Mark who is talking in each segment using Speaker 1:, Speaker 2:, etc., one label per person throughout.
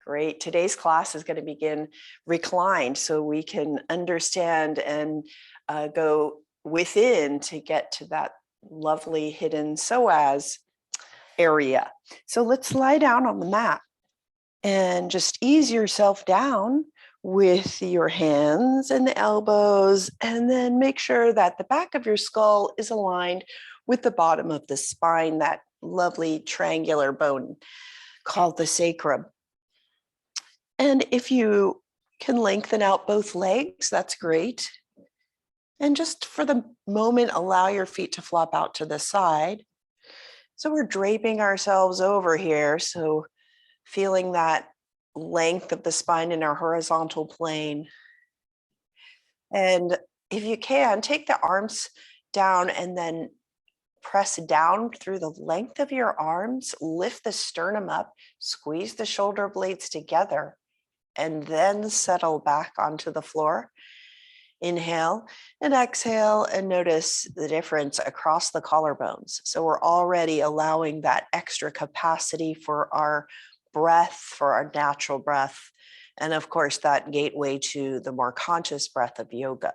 Speaker 1: Great. Today's class is going to begin reclined so we can understand and go within to get to that lovely hidden psoas area. So let's lie down on the mat and just ease yourself down with your hands and the elbows, and then make sure that the back of your skull is aligned with the bottom of the spine, that lovely triangular bone called the sacrum. And if you can lengthen out both legs, that's great. And just for the moment, allow your feet to flop out to the side. So we're draping ourselves over here. So feeling that length of the spine in our horizontal plane. And if you can, take the arms down and then press down through the length of your arms, lift the sternum up, squeeze the shoulder blades together, and then settle back onto the floor. Inhale and exhale, and notice the difference across the collarbones. So we're already allowing that extra capacity for our breath, for our natural breath, and of course, that gateway to the more conscious breath of yoga.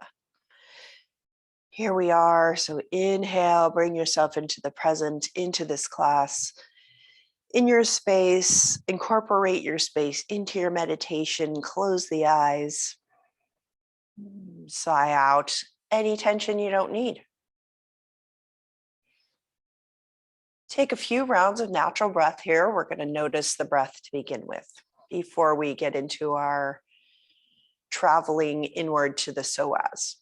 Speaker 1: Here we are. So inhale, bring yourself into the present, into this class. In your space, incorporate your space into your meditation. Close the eyes. Sigh out any tension you don't need. Take a few rounds of natural breath here. We're going to notice the breath to begin with before we get into our traveling inward to the psoas.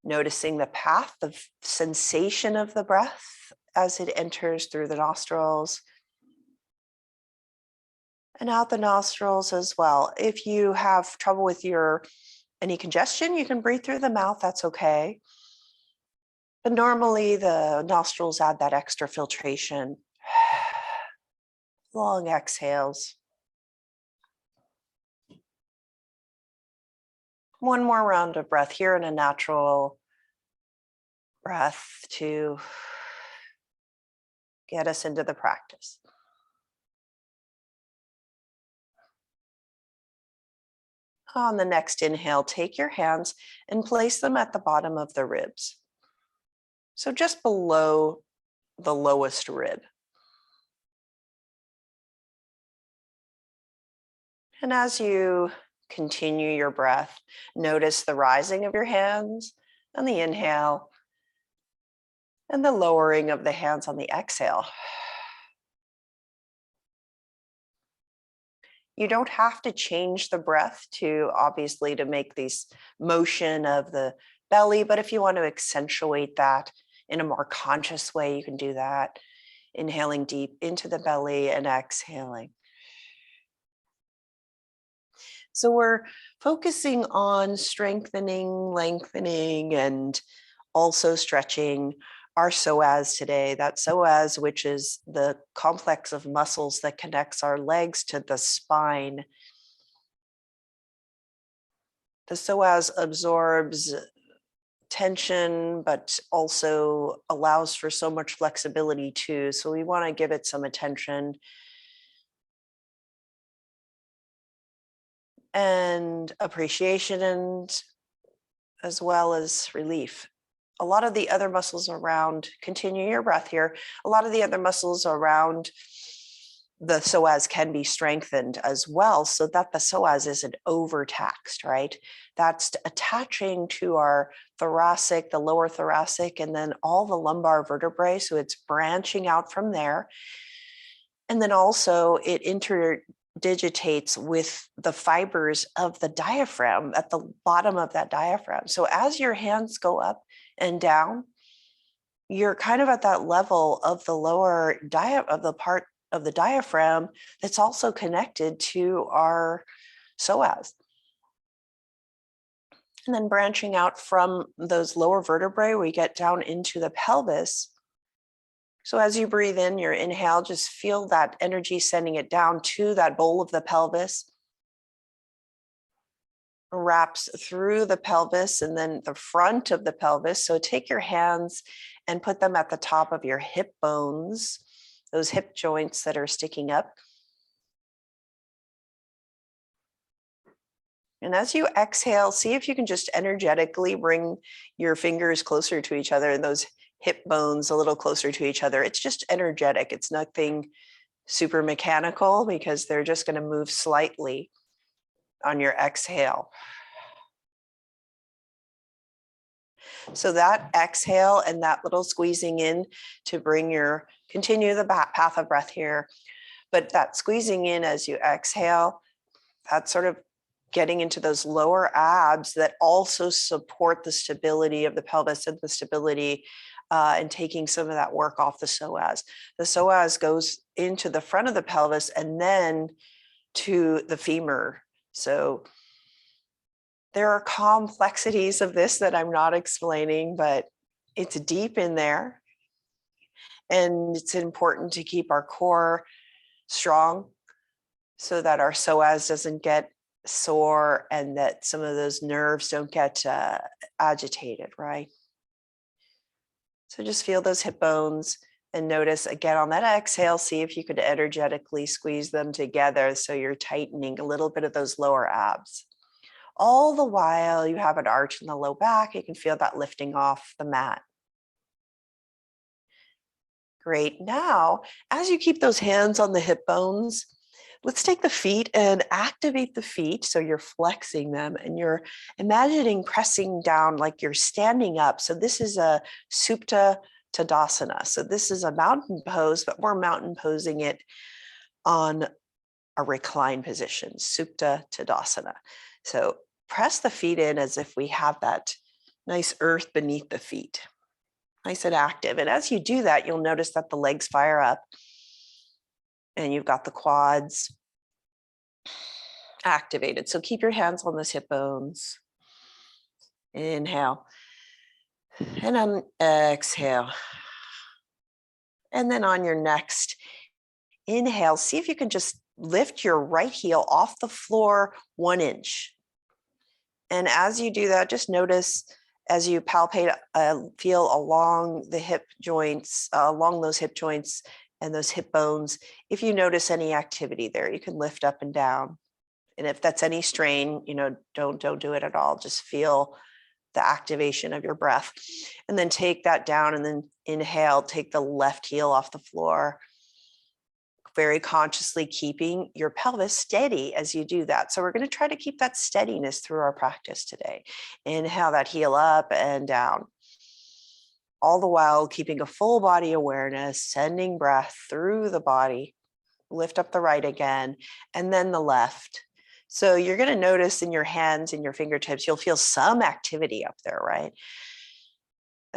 Speaker 1: Noticing the path, the sensation of the breath as it enters through the nostrils and out the nostrils as well. If you have trouble with any congestion, you can breathe through the mouth, that's okay. But normally the nostrils add that extra filtration. Long exhales. One more round of breath here in a natural breath to get us into the practice. On the next inhale, take your hands and place them at the bottom of the ribs. So just below the lowest rib. And as you continue your breath, notice the rising of your hands on the inhale and the lowering of the hands on the exhale. You don't have to change the breath obviously to make this motion of the belly, but if you want to accentuate that in a more conscious way, you can do that. Inhaling deep into the belly and exhaling. So we're focusing on strengthening, lengthening, and also stretching our psoas today. That psoas, which is the complex of muscles that connects our legs to the spine. The psoas absorbs tension, but also allows for so much flexibility too. So we want to give it some attention. And appreciation, and as well as relief. A lot of the other muscles around, continue your breath here, a lot of the other muscles around the psoas can be strengthened as well, so that the psoas isn't overtaxed, right? That's attaching to our thoracic, the lower thoracic, and then all the lumbar vertebrae, so it's branching out from there. And then also it digitates with the fibers of the diaphragm at the bottom of that diaphragm. So as your hands go up and down, you're kind of at that level of the lower of the part of the diaphragm that's also connected to our psoas. And then branching out from those lower vertebrae, we get down into the pelvis. So as you breathe in, your inhale, just feel that energy sending it down to that bowl of the pelvis. Wraps through the pelvis and then the front of the pelvis. So take your hands and put them at the top of your hip bones, those hip joints that are sticking up. And as you exhale, see if you can just energetically bring your fingers closer to each other and those hip bones a little closer to each other. It's just energetic. It's nothing super mechanical because they're just going to move slightly on your exhale. So that exhale and that little squeezing in to continue the path of breath here. But that squeezing in as you exhale, that's sort of getting into those lower abs that also support the stability of the pelvis and the stability and taking some of that work off the psoas. The psoas goes into the front of the pelvis and then to the femur. So there are complexities of this that I'm not explaining, but it's deep in there. And it's important to keep our core strong so that our psoas doesn't get sore and that some of those nerves don't get agitated, right? So just feel those hip bones and notice again on that exhale, see if you could energetically squeeze them together so you're tightening a little bit of those lower abs. All the while you have an arch in the low back, you can feel that lifting off the mat. Great. Now, as you keep those hands on the hip bones, let's take the feet and activate the feet. So you're flexing them and you're imagining pressing down like you're standing up. So this is a Supta Tadasana. So this is a mountain pose, but we're mountain posing it on a reclined position, Supta Tadasana. So press the feet in as if we have that nice earth beneath the feet. Nice and active. And as you do that, you'll notice that the legs fire up and you've got the quads activated. So keep your hands on those hip bones. Inhale. And then exhale. And then on your next inhale, see if you can just lift your right heel off the floor 1 inch. And as you do that, just notice as you palpate, feel along the hip joints, along those hip joints and those hip bones. If you notice any activity there, you can lift up and down. And if that's any strain, don't do it at all. Just feel the activation of your breath. And then take that down and then inhale, take the left heel off the floor, very consciously keeping your pelvis steady as you do that. So we're going to try to keep that steadiness through our practice today. Inhale that heel up and down. All the while keeping a full body awareness, sending breath through the body. Lift up the right again, and then the left. So you're going to notice in your hands and your fingertips, you'll feel some activity up there, right?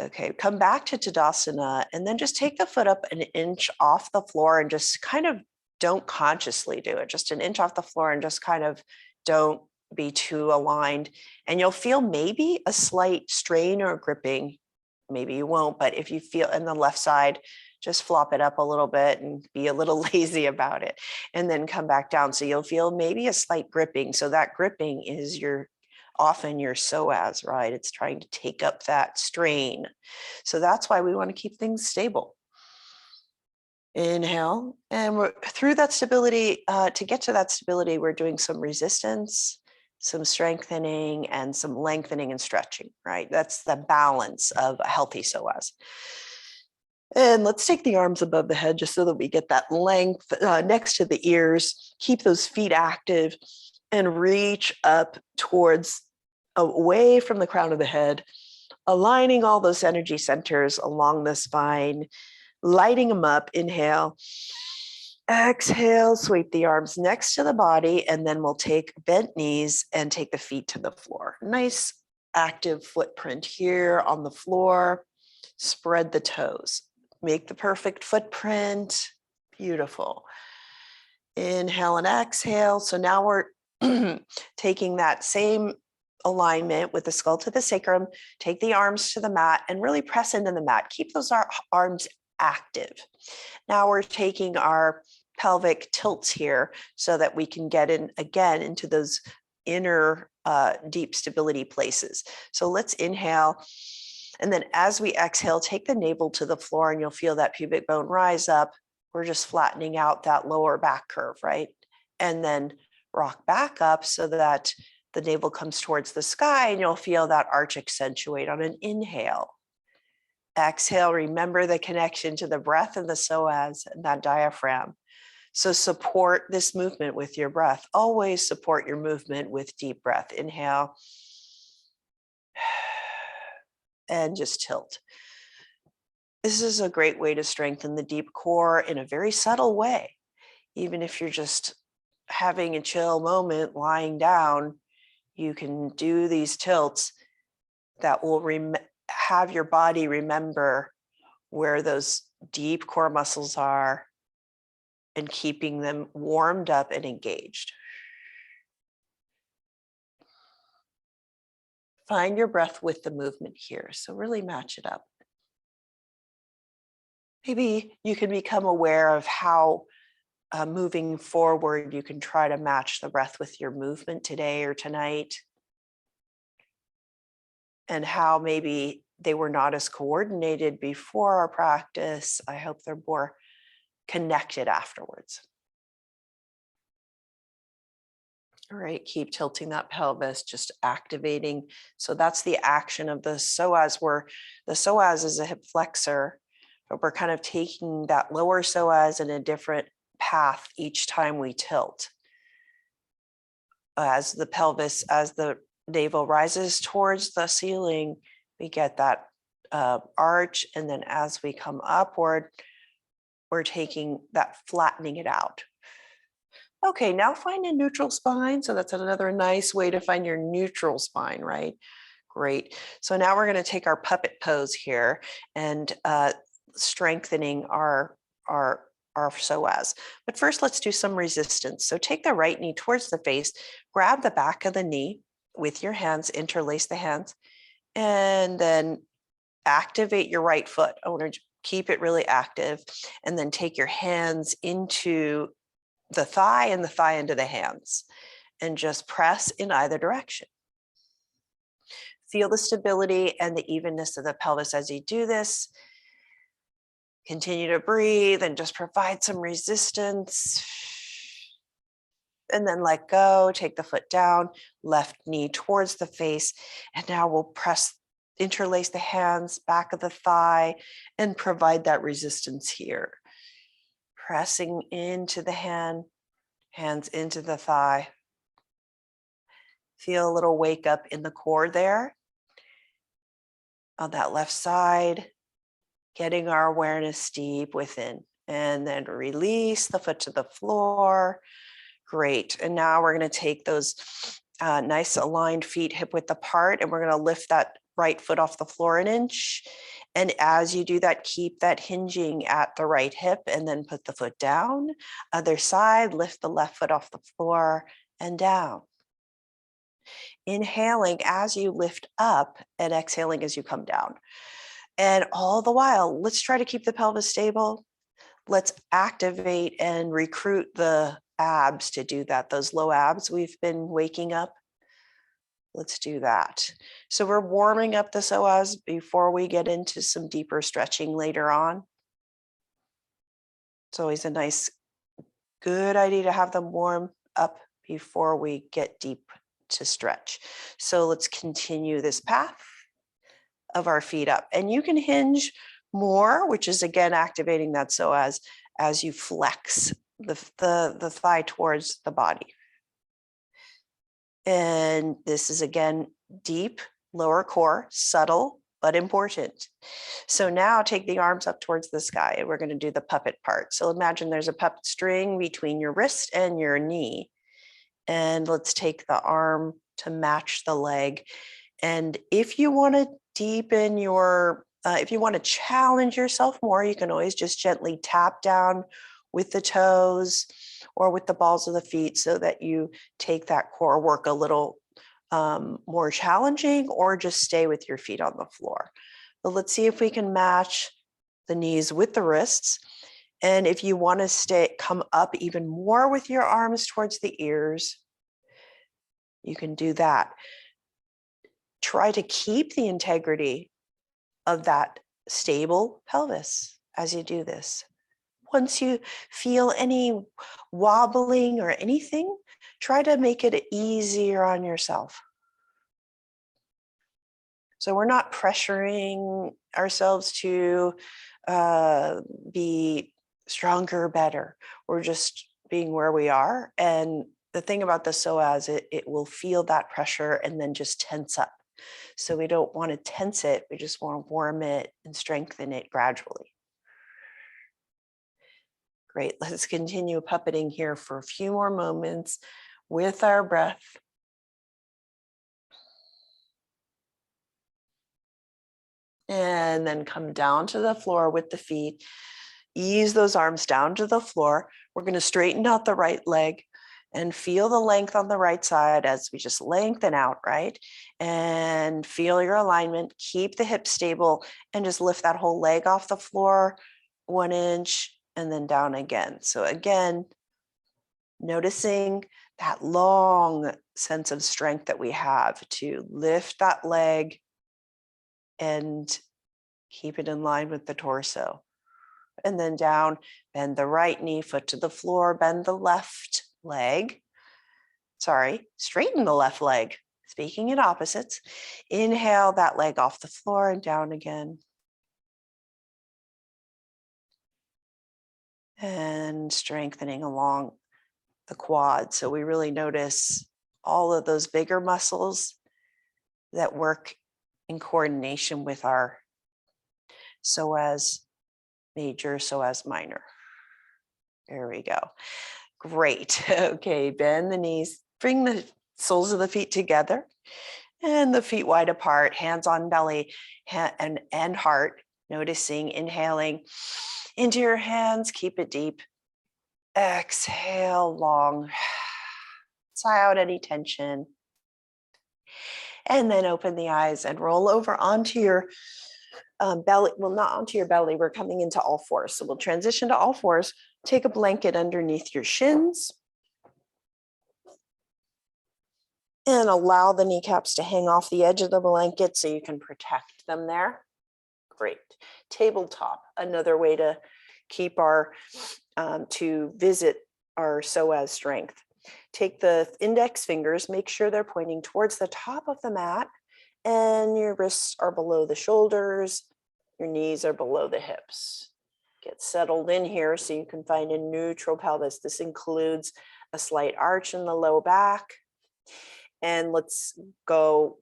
Speaker 1: Okay, come back to Tadasana and then just take the foot up 1 inch off the floor and just kind of don't consciously do it. Just 1 inch off the floor and just kind of don't be too aligned. And you'll feel maybe a slight strain or gripping. Maybe you won't, but if you feel in the left side, just flop it up a little bit and be a little lazy about it and then come back down. So you'll feel maybe a slight gripping. So that gripping is often your psoas, right? It's trying to take up that strain. So that's why we want to keep things stable. Inhale, and we're through that stability. To get to that stability, we're doing some resistance, some strengthening, and some lengthening and stretching, right? That's the balance of a healthy psoas. And let's take the arms above the head just so that we get that length next to the ears. Keep those feet active and reach up towards away from the crown of the head, aligning all those energy centers along the spine, lighting them up. Inhale, exhale, sweep the arms next to the body, and then we'll take bent knees and take the feet to the floor. Nice active footprint here on the floor. Spread the toes. Make the perfect footprint. Beautiful. Inhale and exhale. So now we're taking that same alignment with the skull to the sacrum, take the arms to the mat and really press into the mat. Keep those arms active. Now we're taking our pelvic tilts here so that we can get in again into those inner deep stability places. So let's inhale. And then as we exhale, take the navel to the floor and you'll feel that pubic bone rise up. We're just flattening out that lower back curve, right? And then rock back up so that The navel comes towards the sky, and you'll feel that arch accentuate on an inhale. Exhale, remember the connection to the breath and the psoas and that diaphragm. So support this movement with your breath. Always support your movement with deep breath. Inhale and just tilt. This is a great way to strengthen the deep core in a very subtle way. Even if you're just having a chill moment lying down, you can do these tilts that will have your body remember where those deep core muscles are and keeping them warmed up and engaged. Find your breath with the movement here. So really match it up. Maybe you can become aware of how moving forward, you can try to match the breath with your movement today or tonight, and how maybe they were not as coordinated before our practice. I hope they're more connected afterwards. All right, keep tilting that pelvis, just activating. So that's the action of the psoas, where the psoas is a hip flexor, but we're kind of taking that lower psoas in a different path each time we tilt. As the pelvis, as the navel rises towards the ceiling, we get that arch. And then as we come upward, we're taking that, flattening it out. Okay, now find a neutral spine. So that's another nice way to find your neutral spine, right? Great. So now we're going to take our puppet pose here and strengthening our psoas. But first, let's do some resistance. So take the right knee towards the face, grab the back of the knee with your hands, interlace the hands, and then activate your right foot. I want to keep it really active. And then take your hands into the thigh and the thigh into the hands, and just press in either direction. Feel the stability and the evenness of the pelvis as you do this. Continue to breathe and just provide some resistance. And then let go, take the foot down, left knee towards the face. And now we'll interlace the hands, back of the thigh, and provide that resistance here. Pressing into the hand, hands into the thigh. Feel a little wake up in the core there. On that left side, getting our awareness deep within. And then release the foot to the floor. Great. And now we're going to take those nice aligned feet hip width apart, and we're going to lift that right foot off the floor an inch. And as you do that, keep that hinging at the right hip, and then put the foot down. Other side, lift the left foot off the floor and down. Inhaling as you lift up and exhaling as you come down. And all the while, let's try to keep the pelvis stable. Let's activate and recruit the abs to do that. Those low abs we've been waking up. Let's do that. So we're warming up the psoas before we get into some deeper stretching later on. It's always a nice, good idea to have them warm up before we get deep to stretch. So let's continue this path of our feet up. And you can hinge more, which is again activating that psoas as you flex the thigh towards the body. And this is again deep lower core, subtle but important. So now take the arms up towards the sky, and we're going to do the puppet part. So imagine there's a puppet string between your wrist and your knee. And let's take the arm to match the leg. And if you want to deepen your, if you want to challenge yourself more, you can always just gently tap down with the toes or with the balls of the feet so that you take that core work a little more challenging, or just stay with your feet on the floor. But let's see if we can match the knees with the wrists. And if you want to come up even more with your arms towards the ears, you can do that. Try to keep the integrity of that stable pelvis as you do this. Once you feel any wobbling or anything, try to make it easier on yourself. So we're not pressuring ourselves to be stronger, better. We're just being where we are. And the thing about the psoas, it will feel that pressure and then just tense up. So we don't want to tense it. We just want to warm it and strengthen it gradually. Great. Let's continue puppeting here for a few more moments with our breath. And then come down to the floor with the feet. Ease those arms down to the floor. We're going to straighten out the right leg and feel the length on the right side as we just lengthen out, right? And feel your alignment. Keep the hips stable and just lift that whole leg off the floor 1 inch and then down again. So again, noticing that long sense of strength that we have to lift that leg and keep it in line with the torso. And then down, bend the right knee, foot to the floor, bend the left leg. Straighten the left leg. Speaking in opposites. Inhale that leg off the floor and down again. And strengthening along the quad. So we really notice all of those bigger muscles that work in coordination with our psoas major, psoas minor. There we go. Great. Okay, bend the knees, bring the soles of the feet together and the feet wide apart, hands on belly and heart, noticing, inhaling into your hands, keep it deep. Exhale long, sigh out any tension. And then open the eyes and roll over onto your belly. Well, not onto your belly. We're coming into all fours. So we'll transition to all fours. Take a blanket underneath your shins. And allow the kneecaps to hang off the edge of the blanket so you can protect them there. Great. Tabletop, another way to keep our, to visit our psoas strength. Take the index fingers, make sure they're pointing towards the top of the mat, and your wrists are below the shoulders, your knees are below the hips. Get settled in here so you can find a neutral pelvis. This includes a slight arch in the low back. And let's go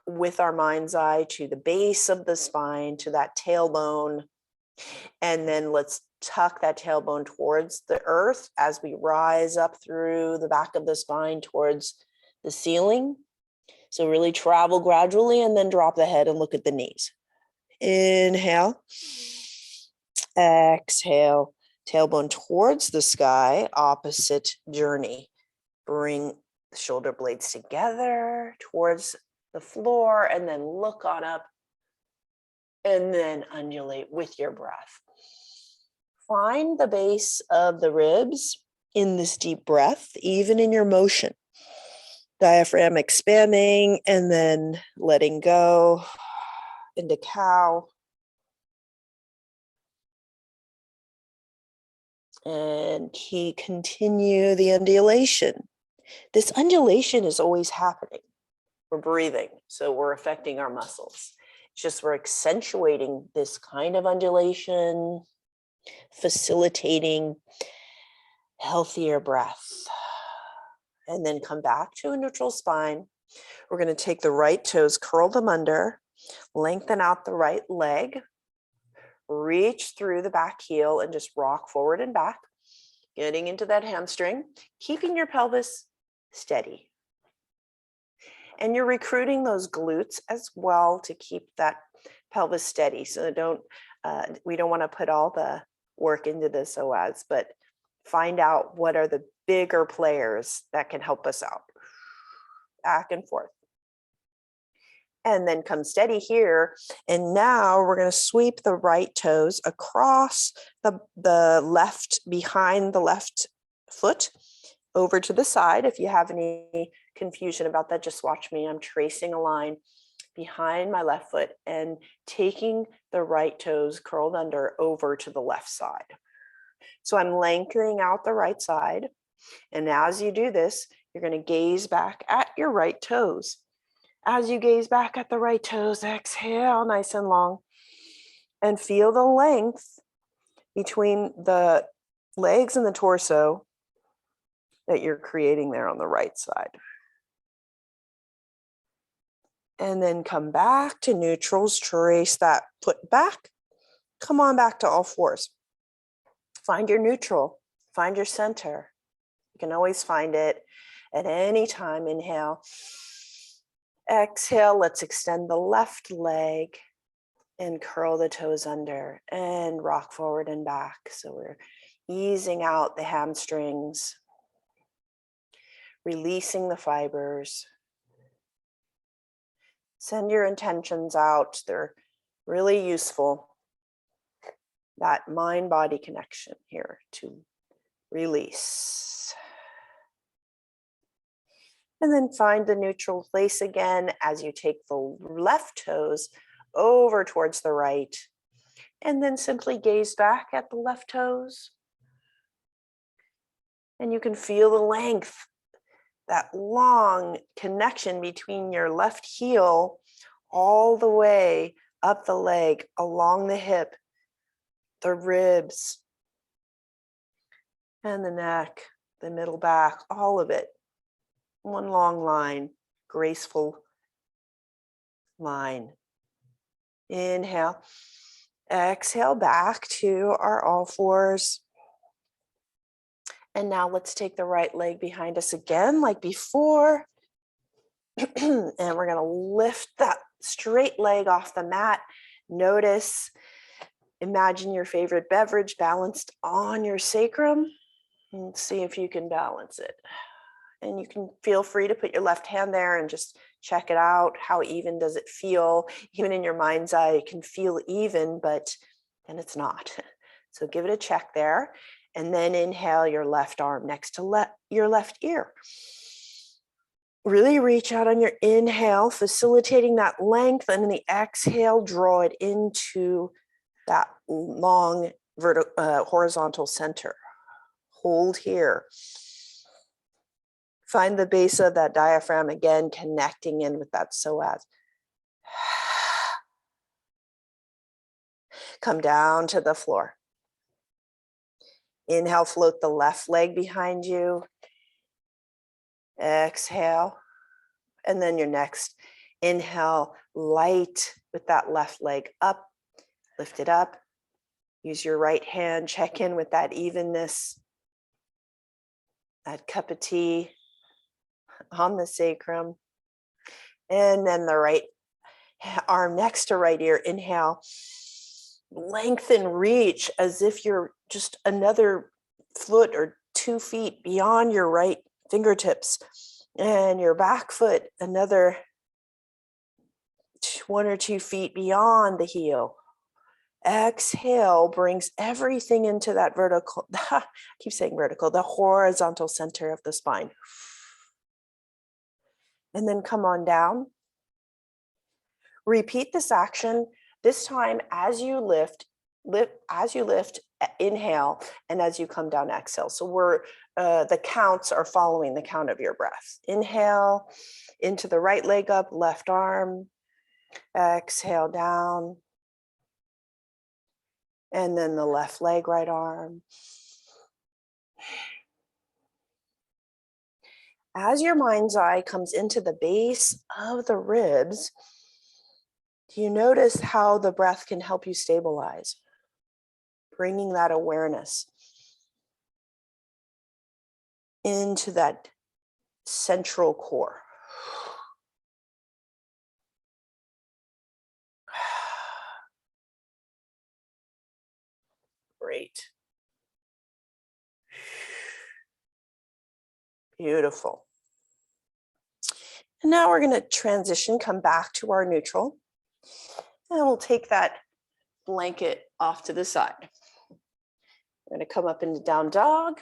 Speaker 1: with our mind's eye to the base of the spine, to that tailbone. And then let's tuck that tailbone towards the earth as we rise up through the back of the spine towards the ceiling. So really travel gradually and then drop the head and look at the knees. Inhale. Exhale. Tailbone towards the sky, opposite journey. Bring the shoulder blades together towards the floor and then look on up and then undulate with your breath. Find the base of the ribs in this deep breath, even in your motion. Diaphragm expanding and then letting go into cow. And continue the undulation. This undulation is always happening. We're breathing, so we're affecting our muscles. It's just we're accentuating this kind of undulation, facilitating healthier breath. And then come back to a neutral spine. We're going to take the right toes, curl them under, lengthen out the right leg, reach through the back heel and just rock forward and back, getting into that hamstring, keeping your pelvis steady. And you're recruiting those glutes as well to keep that pelvis steady. So we don't want to put all the work into the psoas, but find out what are the bigger players that can help us out. Back and forth. And then come steady here. And now we're going to sweep the right toes across the left, behind the left foot, over to the side. If you have any confusion about that, just watch me. I'm tracing a line behind my left foot and taking the right toes curled under over to the left side. So I'm lengthening out the right side. And as you do this, You're going to gaze back at your right toes. As you gaze back at the right toes, exhale nice and long and feel the length between the legs and the torso that you're creating there on the right side. And then come back to neutrals, trace that foot back. Come on back to all fours. Find your neutral, find your center. You can always find it at any time. Inhale. Exhale, let's extend the left leg and curl the toes under and rock forward and back. So we're easing out the hamstrings, releasing the fibers. Send your intentions out. They're really useful. That mind-body connection here to release. And then find the neutral place again as you take the left toes over towards the right. And then simply gaze back at the left toes. And you can feel the length, that long connection between your left heel all the way up the leg, along the hip, the ribs, and the neck, the middle back, all of it. One long line, graceful line. Inhale, exhale back to our all fours. And now let's take the right leg behind us again, like before. And we're going to lift that straight leg off the mat. Notice, imagine your favorite beverage balanced on your sacrum. And see if you can balance it. And you can feel free to put your left hand there and just check it out. How even does it feel? Even in your mind's eye, it can feel even, but then it's not. So give it a check there. And then inhale your left arm next to your left ear. Really reach out on your inhale, facilitating that length, and in the exhale, draw it into that long horizontal center. Hold here. Find the base of that diaphragm again, connecting in with that psoas. Come down to the floor. Inhale, float the left leg behind you. Exhale. And then your next inhale, light with that left leg up. Lift it up. Use your right hand, check in with that evenness, that cup of tea on the sacrum. And then the right arm next to right ear. Inhale, lengthen, reach as if you're just another foot or 2 feet beyond your right fingertips. And your back foot, another 1 or 2 feet beyond the heel. Exhale brings everything into that vertical, I keep saying vertical, the horizontal center of the spine. And then come on down. Repeat this action, this time as you lift, inhale, and as you come down, exhale. So the counts are following the count of your breath. Inhale into the right leg up, left arm. Exhale down. And then the left leg, right arm. As your mind's eye comes into the base of the ribs, do you notice how the breath can help you stabilize? Bringing that awareness into that central core. Great. Beautiful. And now we're going to transition, come back to our neutral. And we'll take that blanket off to the side. We're going to come up into down dog.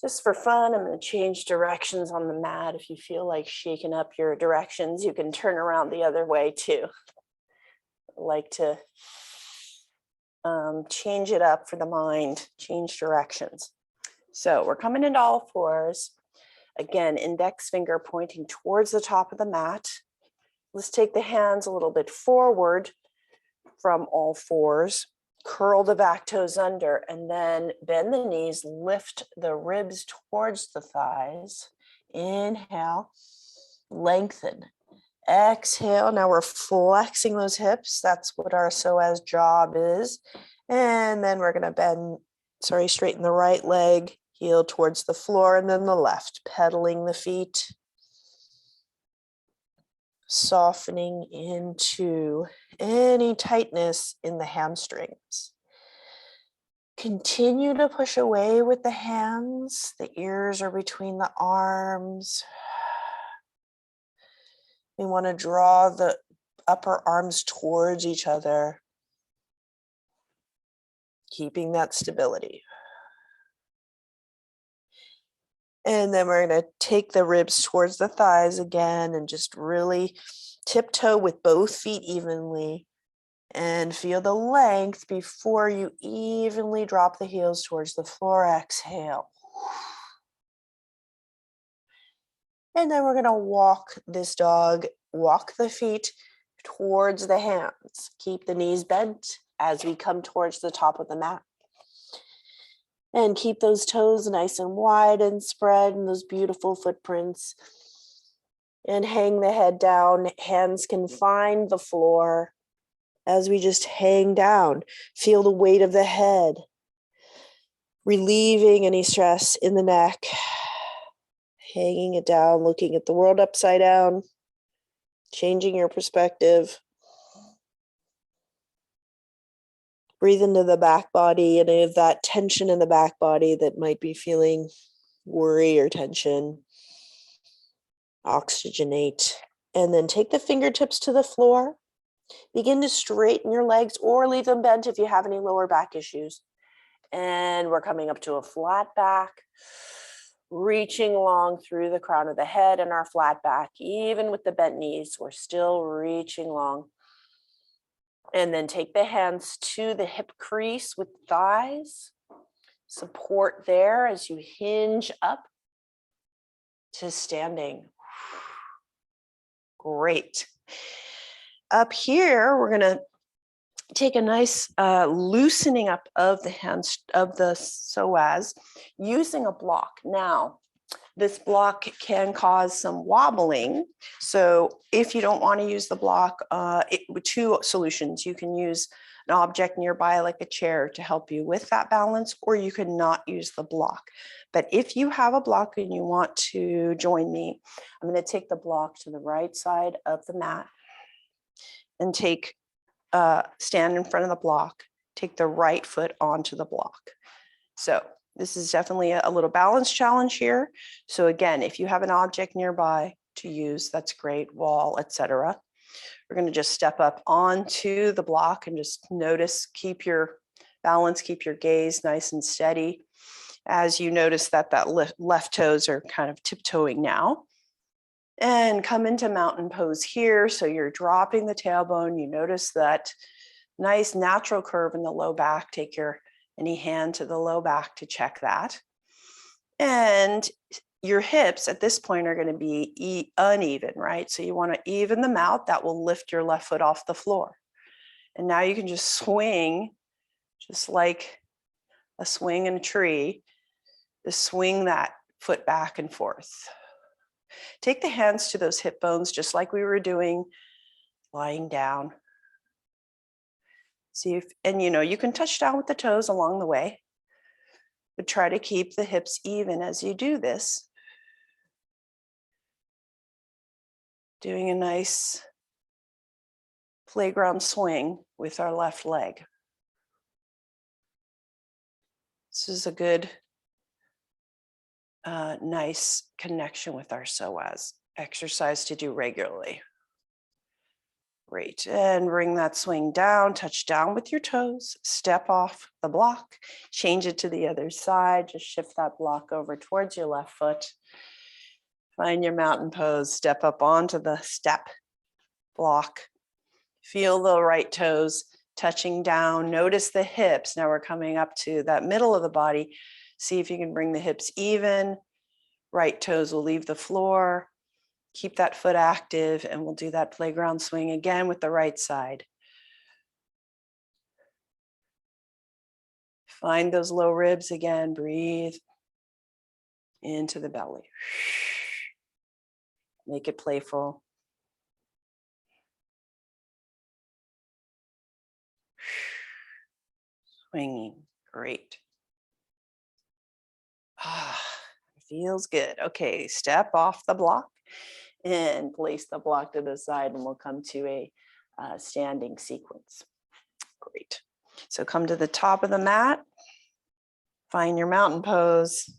Speaker 1: Just for fun, I'm going to change directions on the mat. If you feel like shaking up your directions, you can turn around the other way too. I like to change it up for the mind, change directions. So we're coming into all fours. Again, index finger pointing towards the top of the mat. Let's take the hands a little bit forward from all fours. Curl the back toes under and then bend the knees, lift the ribs towards the thighs. Inhale, lengthen. Exhale, now we're flexing those hips. That's what our psoas job is. And then we're gonna straighten the right leg, heel towards the floor, and then the left, pedaling the feet. Softening into any tightness in the hamstrings. Continue to push away with the hands. The ears are between the arms. We want to draw the upper arms towards each other, keeping that stability. And then we're going to take the ribs towards the thighs again and just really tiptoe with both feet evenly and feel the length before you evenly drop the heels towards the floor. Exhale. And then we're going to walk this dog, walk the feet towards the hands. Keep the knees bent as we come towards the top of the mat. And keep those toes nice and wide and spread and those beautiful footprints. And hang the head down. Hands can find the floor as we just hang down. Feel the weight of the head, relieving any stress in the neck. Hanging it down, looking at the world upside down, changing your perspective. Breathe into the back body, any of that tension in the back body that might be feeling worry or tension. Oxygenate. And then take the fingertips to the floor. Begin to straighten your legs or leave them bent if you have any lower back issues. And we're coming up to a flat back. Reaching long through the crown of the head and our flat back. Even with the bent knees, we're still reaching long. And then take the hands to the hip crease with thighs. Support there as you hinge up to standing. Great. Up here, we're going to take a nice loosening up of the hands, of the psoas, using a block. Now, this block can cause some wobbling. So if you don't want to use the block, two solutions. You can use an object nearby like a chair to help you with that balance, or you could not use the block. But if you have a block and you want to join me, I'm going to take the block to the right side of the mat and stand in front of the block, take the right foot onto the block. So this is definitely a little balance challenge here. So again, if you have an object nearby to use, that's great, wall, etc. We're going to just step up onto the block and just notice, keep your balance, keep your gaze nice and steady as you notice that left toes are kind of tiptoeing now. And come into mountain pose here. So you're dropping the tailbone. You notice that nice natural curve in the low back. Take any hand to the low back to check that. And your hips at this point are going to be uneven, right? So you want to even them out. That will lift your left foot off the floor. And now you can just swing, just like a swing in a tree, just swing that foot back and forth. Take the hands to those hip bones, just like we were doing, lying down. See if, and you can touch down with the toes along the way, but try to keep the hips even as you do this. Doing a nice playground swing with our left leg. This is a good, nice connection with our psoas. Exercise to do regularly. Great, and bring that swing down, touch down with your toes, step off the block, change it to the other side, just shift that block over towards your left foot. Find your mountain pose, step up onto the step block. Feel the right toes touching down, notice the hips. Now we're coming up to that middle of the body. See if you can bring the hips even. Right toes will leave the floor. Keep that foot active, and we'll do that playground swing again with the right side. Find those low ribs again. Breathe into the belly. Make it playful. Swinging. Great. Ah, feels good. Okay, step off the block and place the block to the side, and we'll come to a standing sequence. Great. So come to the top of the mat. Find your mountain pose,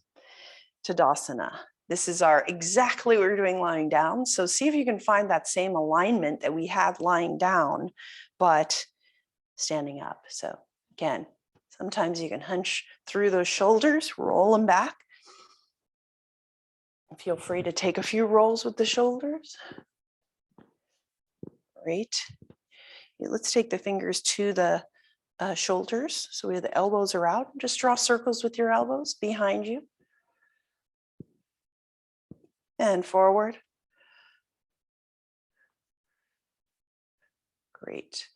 Speaker 1: Tadasana. This is our exactly what we're doing lying down. So see if you can find that same alignment that we had lying down, but standing up. So again, sometimes you can hunch through those shoulders, roll them back. Feel free to take a few rolls with the shoulders. Great. Let's take the fingers to the shoulders. So the elbows are out. Just draw circles with your elbows behind you. And forward. Great.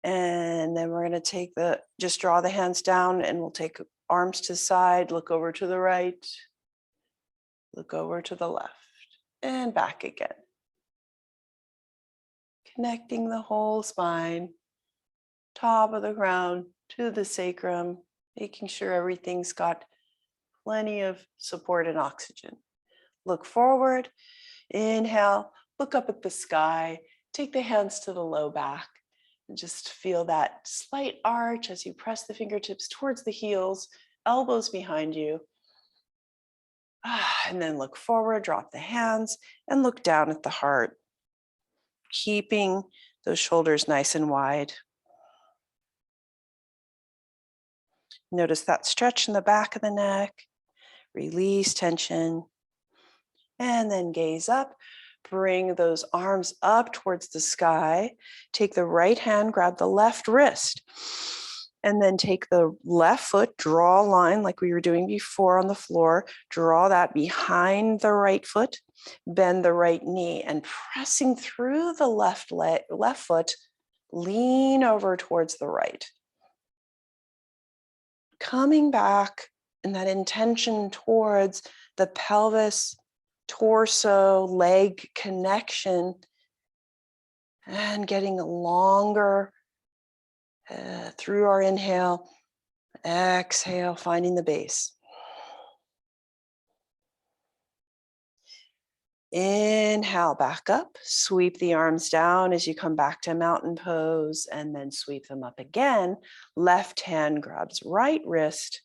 Speaker 1: And then we're going to just draw the hands down, and we'll take arms to the side, look over to the right, look over to the left, and back again. Connecting the whole spine, top of the ground to the sacrum, making sure everything's got plenty of support and oxygen. Look forward, inhale, look up at the sky, take the hands to the low back, and just feel that slight arch as you press the fingertips towards the heels, elbows behind you. And then look forward, drop the hands, and look down at the heart, keeping those shoulders nice and wide. Notice that stretch in the back of the neck, release tension, and then gaze up. Bring those arms up towards the sky. Take the right hand, grab the left wrist, and then take the left foot, draw a line like we were doing before on the floor. Draw that behind the right foot, bend the right knee, and pressing through the left foot, lean over towards the right. Coming back in that intention towards the pelvis, torso, leg connection, and getting longer through our inhale, exhale, finding the base. Inhale, back up, sweep the arms down as you come back to mountain pose, and then sweep them up again. Left hand grabs right wrist.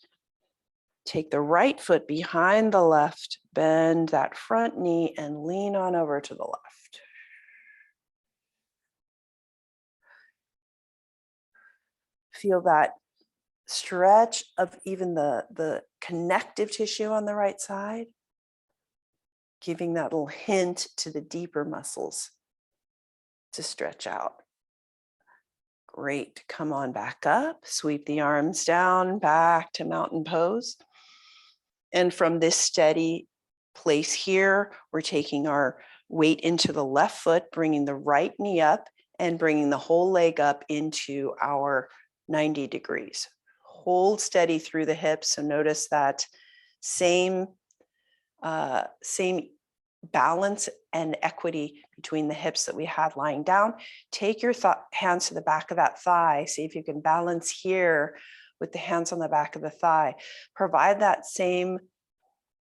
Speaker 1: Take the right foot behind the left, bend that front knee, and lean on over to the left. Feel that stretch of even the connective tissue on the right side, giving that little hint to the deeper muscles to stretch out. Great. Come on back up, sweep the arms down, back to mountain pose. And from this steady place here, we're taking our weight into the left foot, bringing the right knee up, and bringing the whole leg up into our 90 degrees. Hold steady through the hips. So notice that same balance and equity between the hips that we had lying down. Take your hands to the back of that thigh. See if you can balance here with the hands on the back of the thigh. Provide that same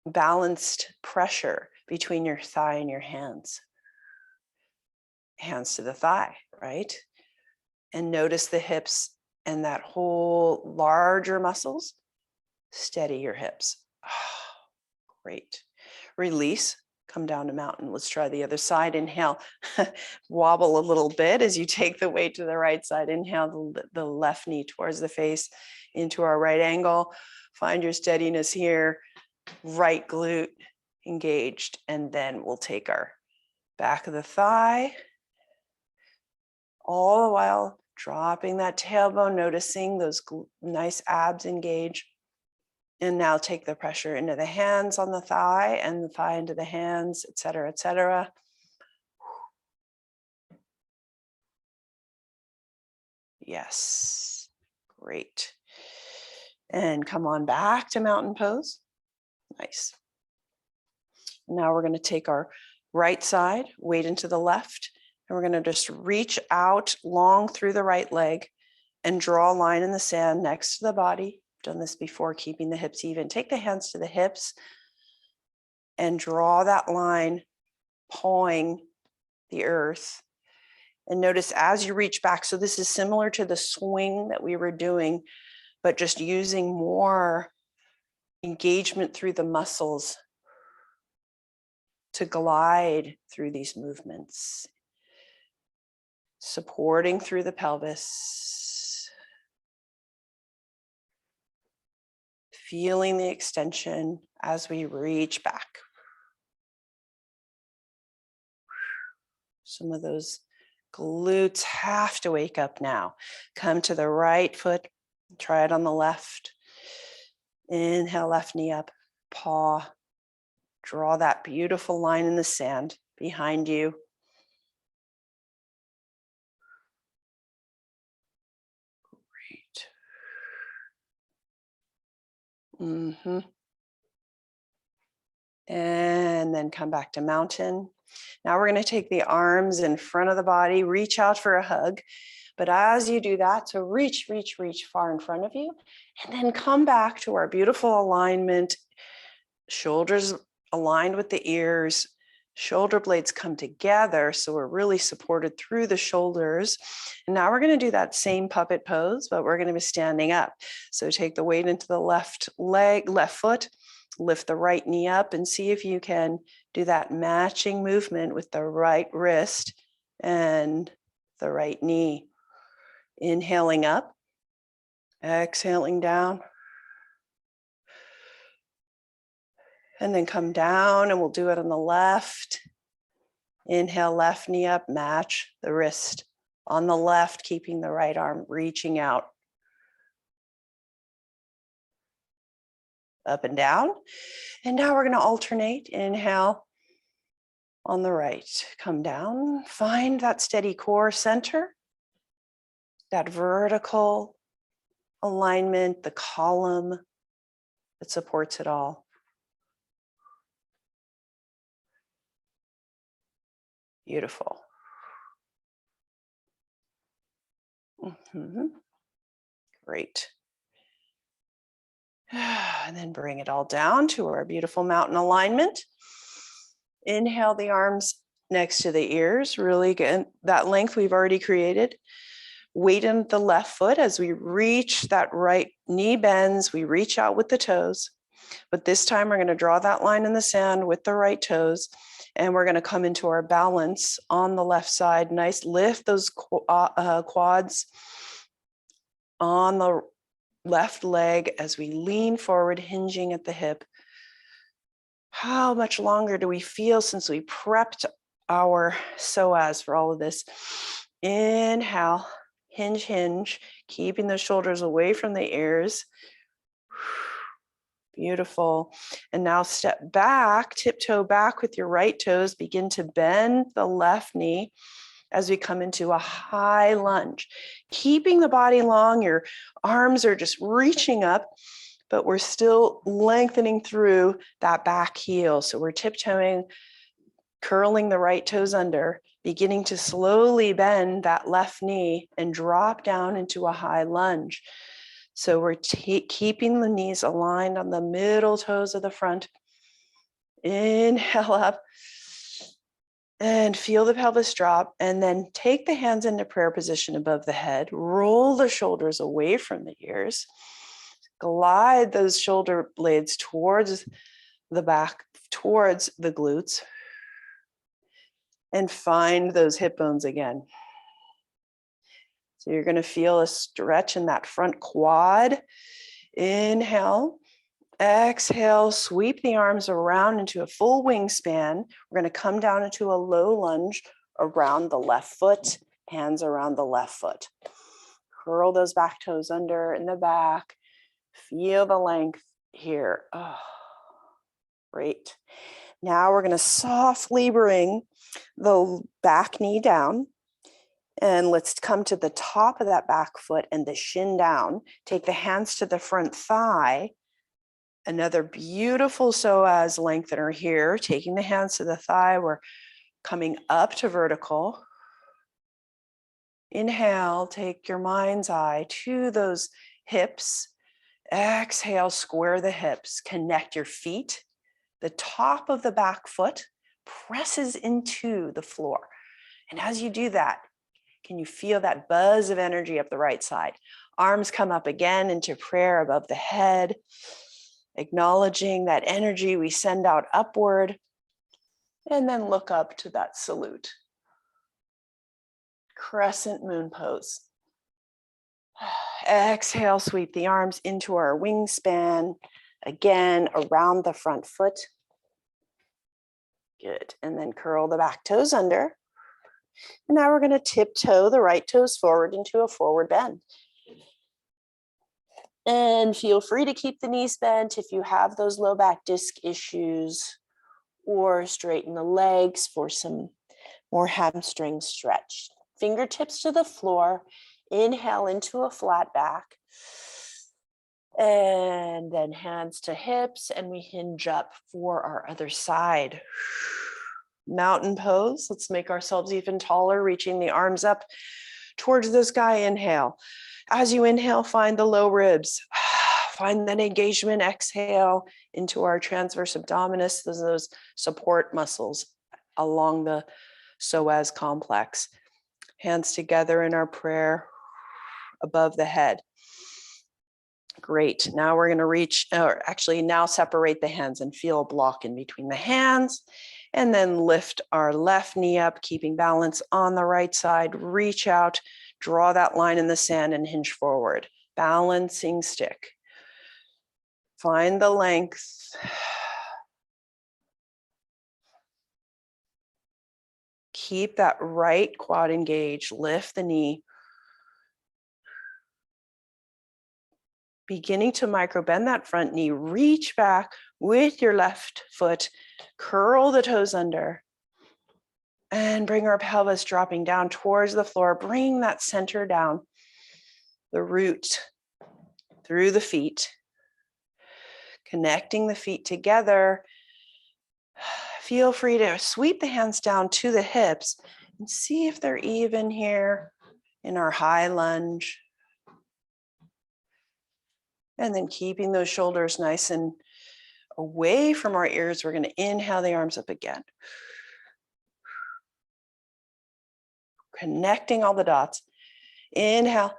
Speaker 1: balanced pressure between your thigh and your hands. Hands to the thigh, right? And notice the hips and that whole larger muscles. Steady your hips. Oh, great. Release. Come down to mountain. Let's try the other side. Inhale, wobble a little bit as you take the weight to the right side. Inhale the left knee towards the face into our right angle. Find your steadiness here. Right glute engaged. And then we'll take our back of the thigh. All the while dropping that tailbone, noticing those nice abs engage. And now take the pressure into the hands on the thigh and the thigh into the hands, et cetera, et cetera. Yes, great. And come on back to mountain pose. Nice. Now we're going to take our right side, weight into the left, and we're going to just reach out long through the right leg and draw a line in the sand next to the body. Done this before, keeping the hips even. Take the hands to the hips and draw that line, pawing the earth. And notice as you reach back, so this is similar to the swing that we were doing, but just using more engagement through the muscles to glide through these movements, supporting through the pelvis, feeling the extension as we reach back. Some of those glutes have to wake up now. Come to the right foot, try it on the left. Inhale, left knee up, paw. Draw that beautiful line in the sand behind you. Great. And then come back to mountain. Now we're going to take the arms in front of the body, reach out for a hug. But as you do that, so reach far in front of you, and then come back to our beautiful alignment. Shoulders aligned with the ears, shoulder blades come together, so we're really supported through the shoulders. And now we're going to do that same puppet pose, but we're going to be standing up. So take the weight into the left leg, left foot, lift the right knee up, and see if you can do that matching movement with the right wrist and the right knee. Inhaling up, exhaling down. And then come down, and we'll do it on the left. Inhale, left knee up, match the wrist on the left, keeping the right arm reaching out. Up and down. And now we're going to alternate. Inhale on the right, come down, find that steady core center, that vertical alignment, the column that supports it all. Beautiful. Great. And then bring it all down to our beautiful mountain alignment. Inhale the arms next to the ears, really get that length we've already created. Weight in the left foot as we reach that right knee bends, we reach out with the toes. But this time we're going to draw that line in the sand with the right toes. And we're going to come into our balance on the left side. Nice, lift those quads on the left leg as we lean forward, hinging at the hip. How much longer do we feel since we prepped our psoas for all of this? Inhale, hinge, keeping the shoulders away from the ears. Beautiful. And now step back, tiptoe back with your right toes. Begin to bend the left knee as we come into a high lunge. Keeping the body long, your arms are just reaching up, but we're still lengthening through that back heel. So we're tiptoeing, curling the right toes under, beginning to slowly bend that left knee and drop down into a high lunge. So we're keeping the knees aligned on the middle toes of the front. Inhale up and feel the pelvis drop, and then take the hands into prayer position above the head. Roll the shoulders away from the ears. Glide those shoulder blades towards the back, towards the glutes, and find those hip bones again. So you're going to feel a stretch in that front quad. Inhale, exhale, sweep the arms around into a full wingspan. We're going to come down into a low lunge around the left foot, hands around the left foot. Curl those back toes under in the back. Feel the length. here. Oh, great. Now we're going to softly bring the back knee down. And let's come to the top of that back foot and the shin down. Take the hands to the front thigh. Another beautiful psoas lengthener here. Taking the hands to the thigh. We're coming up to vertical. Inhale, take your mind's eye to those hips. Exhale, square the hips. Connect your feet. The top of the back foot presses into the floor. And as you do that, can you feel that buzz of energy up the right side? Arms come up again into prayer above the head, acknowledging that energy we send out upward, and then look up to that salute. Crescent moon pose. Exhale, sweep the arms into our wingspan, again around the front foot. Good, and then curl the back toes under. And now we're going to tiptoe the right toes forward into a forward bend. And feel free to keep the knees bent if you have those low back disc issues, or straighten the legs for some more hamstring stretch. Fingertips to the floor. Inhale into a flat back. And then hands to hips, and we hinge up for our other side. Mountain pose. Let's make ourselves even taller, reaching the arms up towards the sky. Inhale. As you inhale, find the low ribs. Find that engagement. Exhale into our transverse abdominis, those support muscles along the psoas complex. Hands together in our prayer above the head. Great. Now we're going to reach, or actually now separate the hands and feel a block in between the hands. And then lift our left knee up, keeping balance on the right side. Reach out, draw that line in the sand and hinge forward. Balancing stick. Find the length. Keep that right quad engaged. Lift the knee. Beginning to micro bend that front knee. Reach back with your left foot. Curl the toes under. And bring our pelvis dropping down towards the floor. Bring that center down. The root through the feet. Connecting the feet together. Feel free to sweep the hands down to the hips and see if they're even here in our high lunge. And then keeping those shoulders nice and away from our ears, we're going to inhale the arms up again. Connecting all the dots. Inhale,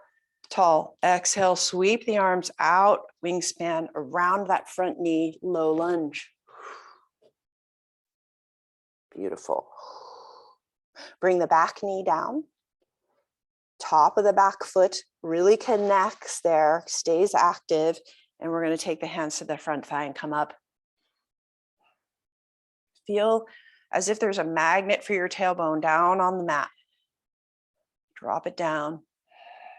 Speaker 1: tall. Exhale, sweep the arms out, wingspan around that front knee, low lunge. Beautiful. Bring the back knee down. Top of the back foot really connects there, stays active. And we're going to take the hands to the front thigh and come up. Feel as if there's a magnet for your tailbone down on the mat. Drop it down.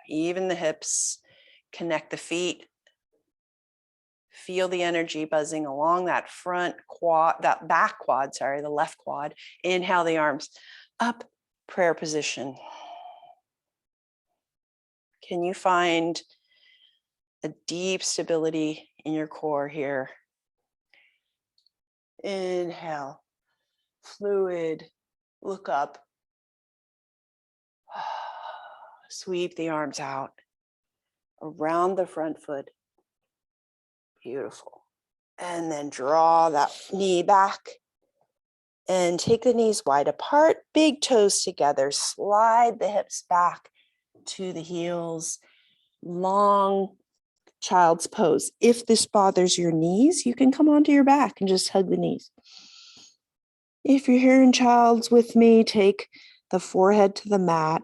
Speaker 1: Even the hips. Connect the feet. Feel the energy buzzing along that front quad, that back quad, the left quad. Inhale the arms up, prayer position. Can you find a deep stability in your core here? Inhale, fluid, look up. Sweep the arms out around the front foot. Beautiful. And then draw that knee back and take the knees wide apart, big toes together. Slide the hips back to the heels. Long child's pose. If this bothers your knees, you can come onto your back and just hug the knees. If you're here in child's with me, take the forehead to the mat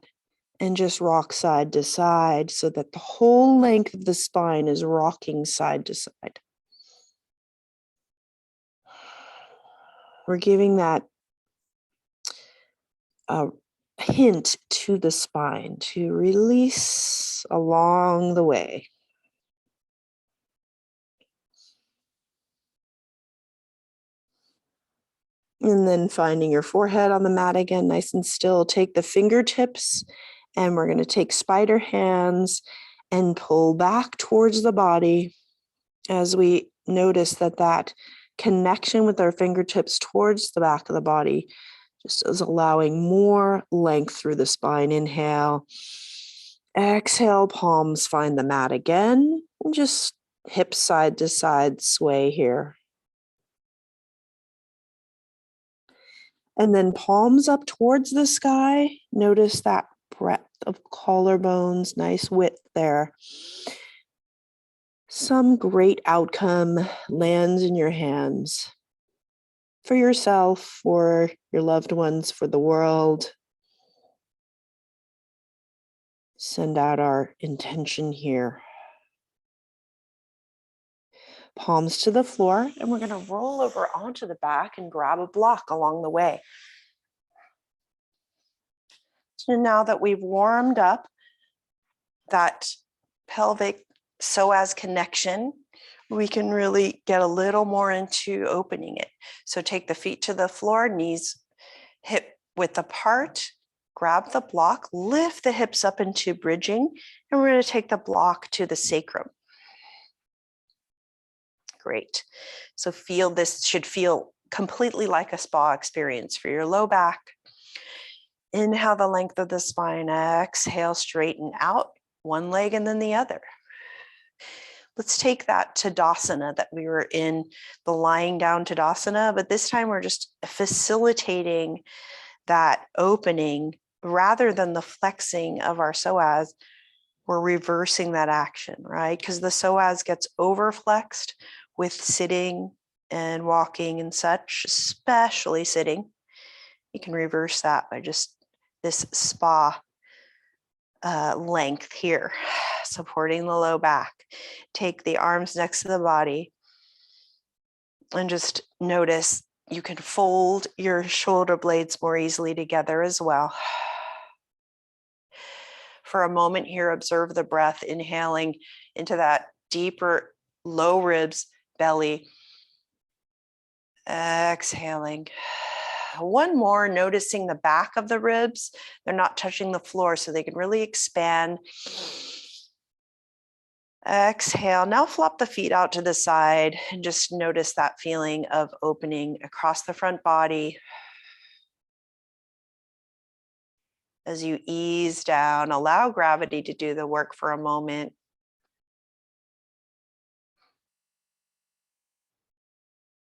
Speaker 1: and just rock side to side so that the whole length of the spine is rocking side to side. We're giving that hint to the spine to release along the way. And then finding your forehead on the mat again, nice and still. Take the fingertips, and we're going to take spider hands and pull back towards the body as we notice that connection with our fingertips towards the back of the body just is allowing more length through the spine. Inhale. Exhale, palms find the mat again. And just hips side to side sway here. And then palms up towards the sky. Notice that breadth of collarbones, nice width there. Some great outcome lands in your hands for yourself, for your loved ones, for the world. Send out our intention here. Palms to the floor, and we're going to roll over onto the back and grab a block along the way. So now that we've warmed up that pelvic psoas connection, we can really get a little more into opening it. So take the feet to the floor, knees hip width apart, grab the block, lift the hips up into bridging, and we're going to take the block to the sacrum. Great. So this should feel completely like a spa experience for your low back. Inhale the length of the spine, exhale, straighten out one leg and then the other. Let's take that Tadasana that we were in, the lying down Tadasana, but this time we're just facilitating that opening rather than the flexing of our psoas. We're reversing that action, right? Because the psoas gets overflexed with sitting and walking and such, especially sitting. You can reverse that by just this spa length here, supporting the low back. Take the arms next to the body and just notice you can fold your shoulder blades more easily together as well. For a moment here, observe the breath, inhaling into that deeper low ribs, belly. Exhaling. One more, noticing the back of the ribs. They're not touching the floor, so they can really expand. Exhale. Now flop the feet out to the side and just notice that feeling of opening across the front body. As you ease down, allow gravity to do the work for a moment.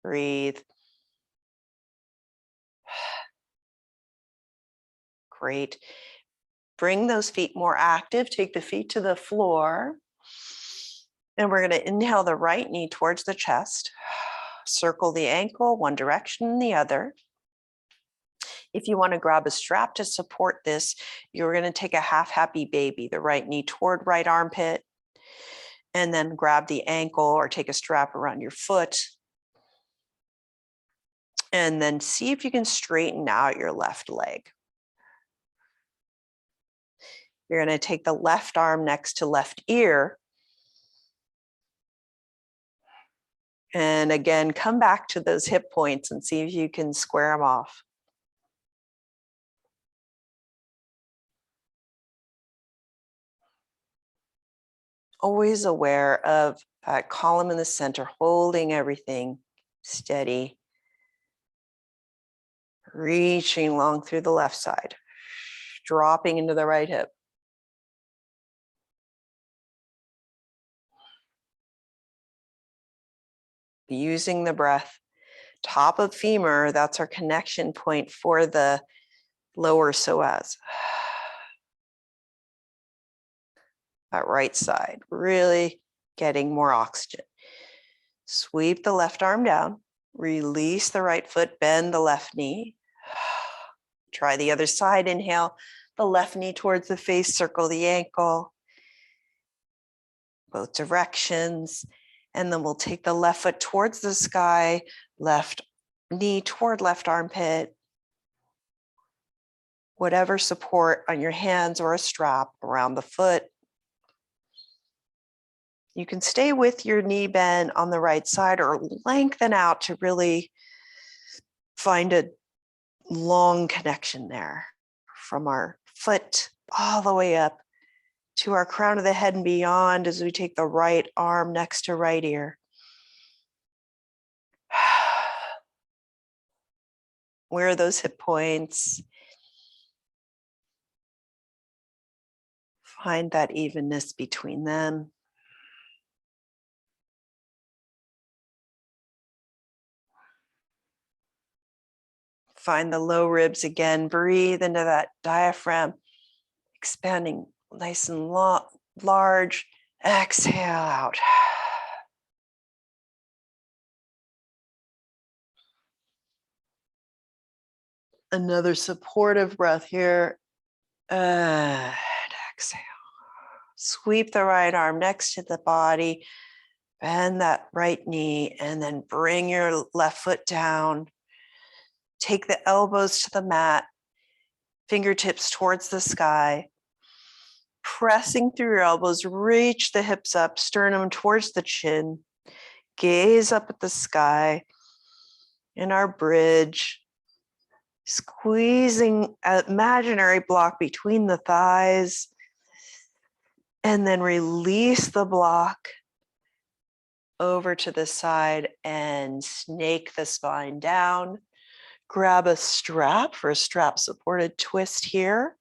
Speaker 1: Breathe. Great. Bring those feet more active. Take the feet to the floor. And we're going to inhale the right knee towards the chest. Circle the ankle one direction and the other. If you want to grab a strap to support this, you're going to take a half happy baby, the right knee toward right armpit, and then grab the ankle or take a strap around your foot. And then see if you can straighten out your left leg. You're going to take the left arm next to left ear. And again, come back to those hip points and see if you can square them off. Always aware of that column in the center, holding everything steady. Reaching long through the left side, dropping into the right hip. Using the breath. Top of femur, that's our connection point for the lower psoas. That right side, really getting more oxygen. Sweep the left arm down, release the right foot, bend the left knee. Try the other side, inhale the left knee towards the face, circle the ankle, both directions. And then we'll take the left foot towards the sky, left knee toward left armpit. Whatever support on your hands or a strap around the foot. You can stay with your knee bend on the right side or lengthen out to really Find a long connection there from our foot all the way up to our crown of the head and beyond as we take the right arm next to right ear. Where are those hip points? Find that evenness between them. Find the low ribs again. Breathe into that diaphragm, expanding nice and large. Exhale out. Another supportive breath here. And exhale. Sweep the right arm next to the body. Bend that right knee and then bring your left foot down. Take the elbows to the mat, fingertips towards the sky. Pressing through your elbows, reach the hips up, sternum towards the chin. Gaze up at the sky in our bridge. Squeezing an imaginary block between the thighs. And then release the block over to the side and snake the spine down. Grab a strap for a strap supported twist here.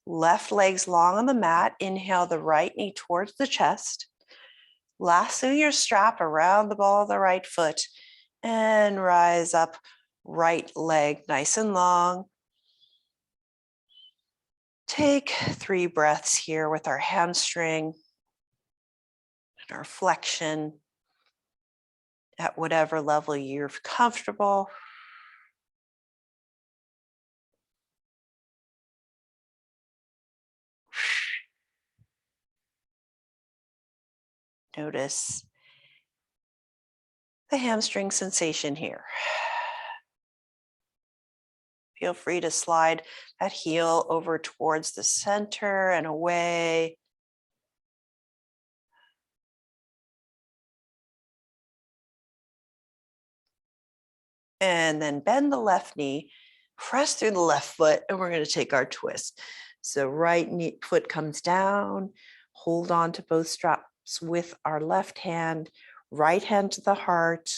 Speaker 1: Left leg's long on the mat. Inhale the right knee towards the chest. Lasso your strap around the ball of the right foot and rise up. Right leg nice and long. Take 3 breaths here with our hamstring and our flexion at whatever level you're comfortable. Notice the hamstring sensation here. Feel free to slide that heel over towards the center and away. And then bend the left knee, press through the left foot, and we're going to take our twist. So right knee, foot comes down, hold on to both straps with our left hand, right hand to the heart,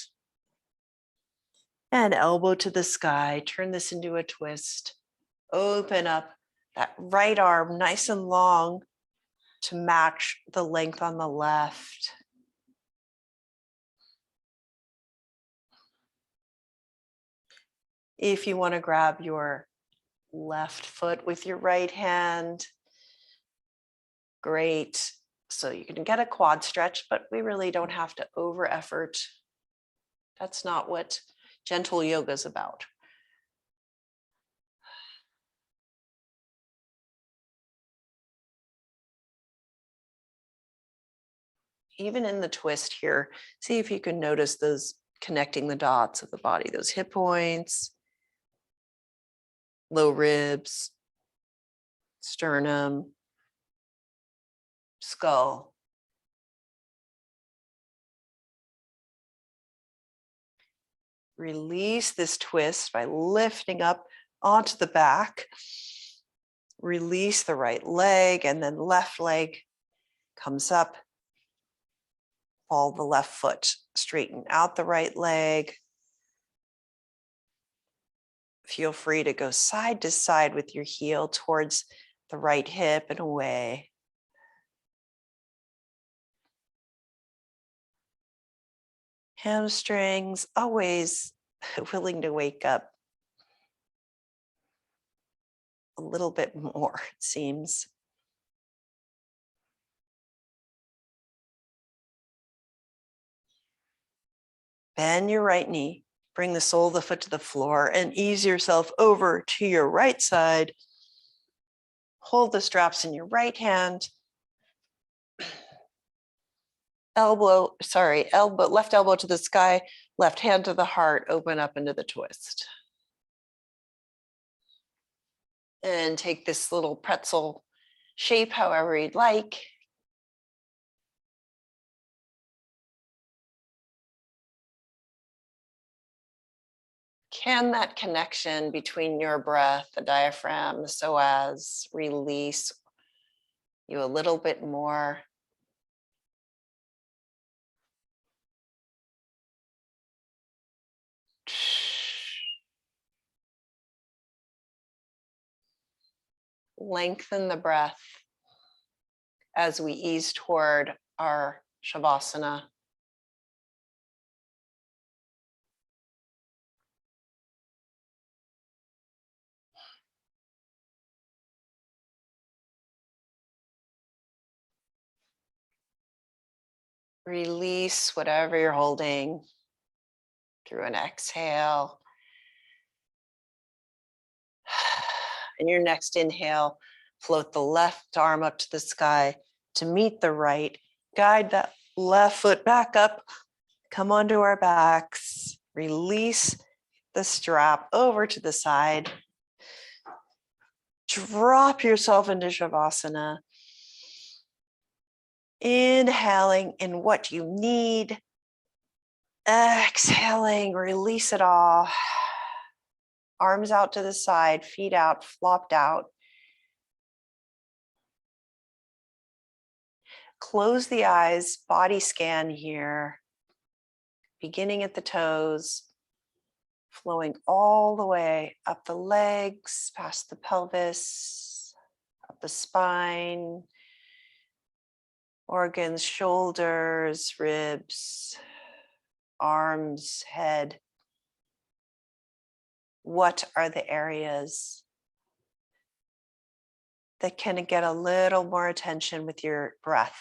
Speaker 1: and elbow to the sky. Turn this into a twist. Open up that right arm nice and long to match the length on the left. If you want to grab your left foot with your right hand, great. So you can get a quad stretch, but we really don't have to over effort. That's not what gentle yoga is about. Even in the twist here, see if you can notice those connecting the dots of the body, those hip points, low ribs, sternum, skull. Release this twist by lifting up onto the back. Release the right leg, and then left leg comes up. Fall the left foot, straighten out the right leg. Feel free to go side to side with your heel towards the right hip and away. Hamstrings, always willing to wake up a little bit more, it seems. Bend your right knee, bring the sole of the foot to the floor, and ease yourself over to your right side. Hold the straps in your right hand. Left elbow to the sky, left hand to the heart, open up into the twist. And take this little pretzel shape however you'd like. Can that connection between your breath, the diaphragm, the psoas, release you a little bit more? Lengthen the breath as we ease toward our Shavasana. Release whatever you're holding through an exhale. And your next inhale, float the left arm up to the sky to meet the right. Guide that left foot back up. Come onto our backs. Release the strap over to the side. Drop yourself into Shavasana. Inhaling in what you need. Exhaling, release it all. Arms out to the side, feet out, flopped out. Close the eyes, body scan here. Beginning at the toes, flowing all the way up the legs, past the pelvis, up the spine, organs, shoulders, ribs, arms, head. What are the areas that can get a little more attention with your breath?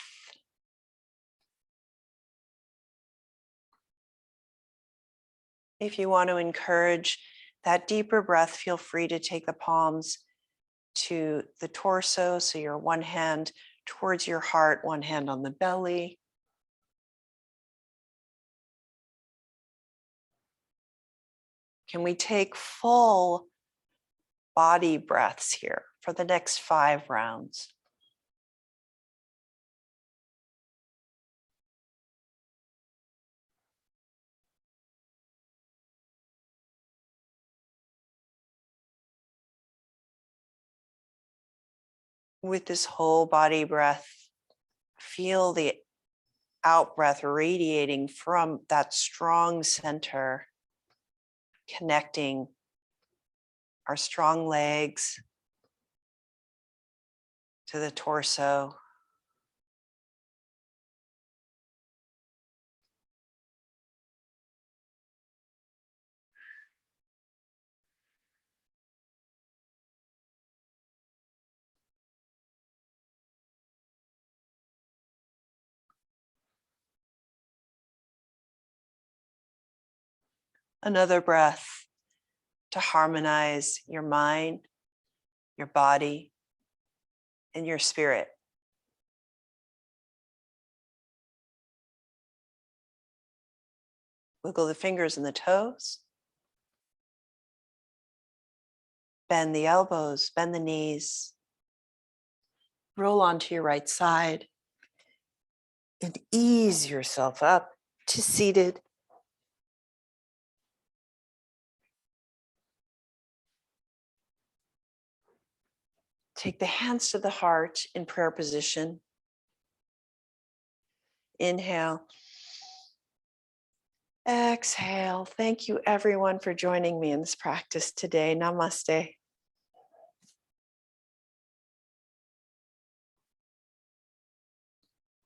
Speaker 1: If you want to encourage that deeper breath, feel free to take the palms to the torso. So your one hand towards your heart, one hand on the belly. Can we take full body breaths here for the next 5 rounds? With this whole body breath, feel the out breath radiating from that strong center, connecting our strong legs to the torso. Another breath to harmonize your mind, your body, and your spirit. Wiggle the fingers and the toes. Bend the elbows, bend the knees. Roll onto your right side and ease yourself up to seated. Take the hands to the heart in prayer position. Inhale. Exhale. Thank you everyone for joining me in this practice today. Namaste.